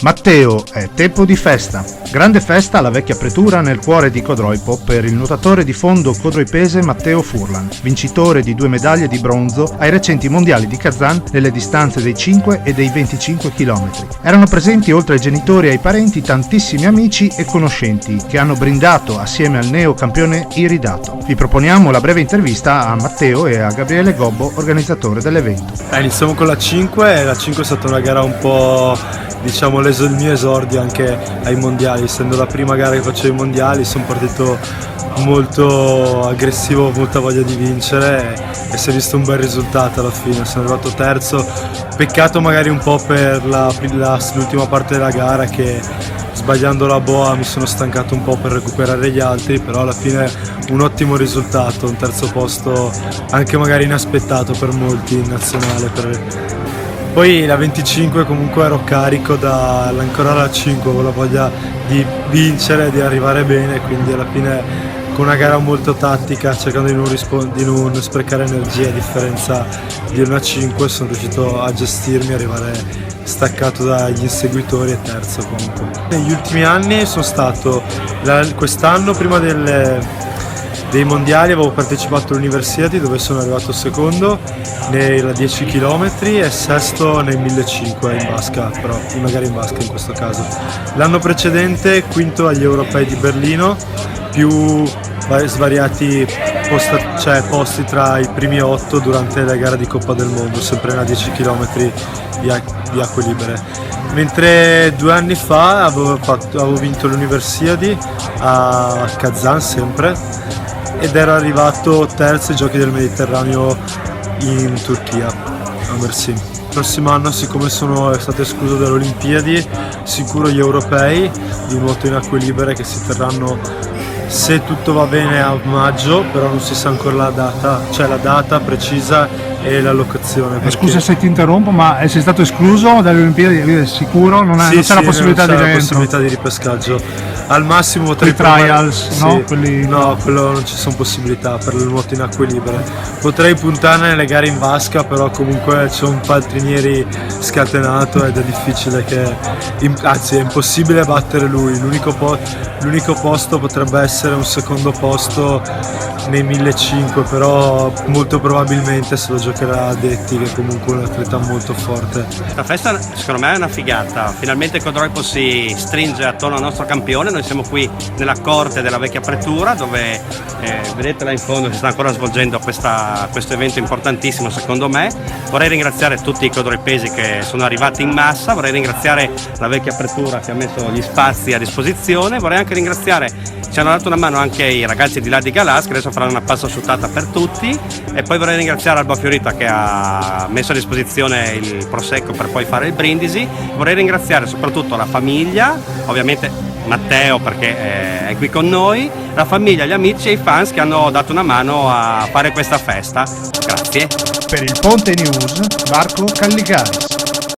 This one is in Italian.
Matteo, è tempo di festa. Grande festa alla vecchia pretura nel cuore di Codroipo per il nuotatore di fondo codroipese Matteo Furlan, vincitore di 2 medaglie di bronzo ai recenti mondiali di Kazan nelle distanze dei 5 e dei 25 km. Erano presenti oltre ai genitori e ai parenti tantissimi amici e conoscenti che hanno brindato assieme al neo campione iridato. Vi proponiamo la breve intervista a Matteo e a Gabriele Gobbo, organizzatore dell'evento. Iniziamo con la 5 e la 5 è stata una gara un po', diciamo, il mio esordio anche ai mondiali, essendo la prima gara che facevo ai mondiali. Sono partito molto aggressivo, molta voglia di vincere e si è visto un bel risultato alla fine. Sono arrivato terzo, peccato magari un po' per l'ultima parte della gara che sbagliando la boa mi sono stancato un po' per recuperare gli altri, però alla fine un ottimo risultato, un terzo posto anche magari inaspettato per molti in nazionale. Poi la 25 comunque ero carico ancora la 5 con la voglia di vincere, di arrivare bene, quindi alla fine con una gara molto tattica, cercando di non sprecare energia, a differenza di una 5 sono riuscito a gestirmi, arrivare staccato dagli inseguitori e terzo comunque. Negli ultimi anni sono stato, quest'anno prima dei mondiali avevo partecipato all'Universiadi dove sono arrivato secondo nei 10 km e sesto nei 1500 in vasca, però magari in vasca in questo caso. L'anno precedente quinto agli Europei di Berlino, più svariati posti tra i primi 8 durante la gara di Coppa del Mondo, sempre a 10 km di acque libere. Mentre 2 anni fa avevo vinto l'Universiadi a Kazan sempre ed ero arrivato terzo ai Giochi del Mediterraneo in Turchia, a Mersin. Il prossimo anno, siccome sono stato escluso dalle Olimpiadi, sicuro gli europei di nuoto in acque libere che si terranno, se tutto va bene, a maggio, però non si sa ancora la data, cioè la data precisa e la locazione. Scusa se ti interrompo, ma sei stato escluso dalle Olimpiadi? Sicuro? Non c'è la possibilità di rientro? Possibilità di ripescaggio. Al massimo potrei trials, sì, no? No, quello non ci sono possibilità per il nuoto in acque libere. Potrei puntare nelle gare in vasca, però comunque c'è un paltrinieri scatenato ed è difficile anzi è impossibile battere lui. L'unico posto potrebbe essere un secondo posto nei 1500, però molto probabilmente se lo giocherà Detti, che è comunque un atleta molto forte. La festa secondo me è una figata, finalmente Codroipo si stringe attorno al nostro campione. Noi siamo qui nella corte della vecchia pretura dove vedete là in fondo si sta ancora svolgendo questo evento importantissimo secondo me. Vorrei ringraziare tutti i codroipesi che sono arrivati in massa, vorrei ringraziare la vecchia pretura che ha messo gli spazi a disposizione, vorrei anche ringraziare, ci hanno dato una mano anche i ragazzi di là di Galas che adesso faranno una pasta asciuttata per tutti, e poi vorrei ringraziare Alba Fiorita che ha messo a disposizione il prosecco per poi fare il brindisi. Vorrei ringraziare soprattutto la famiglia, ovviamente Matteo perché è qui con noi, la famiglia, gli amici e i fans che hanno dato una mano a fare questa festa. Grazie. Per il Ponte News, Marco Calligaris.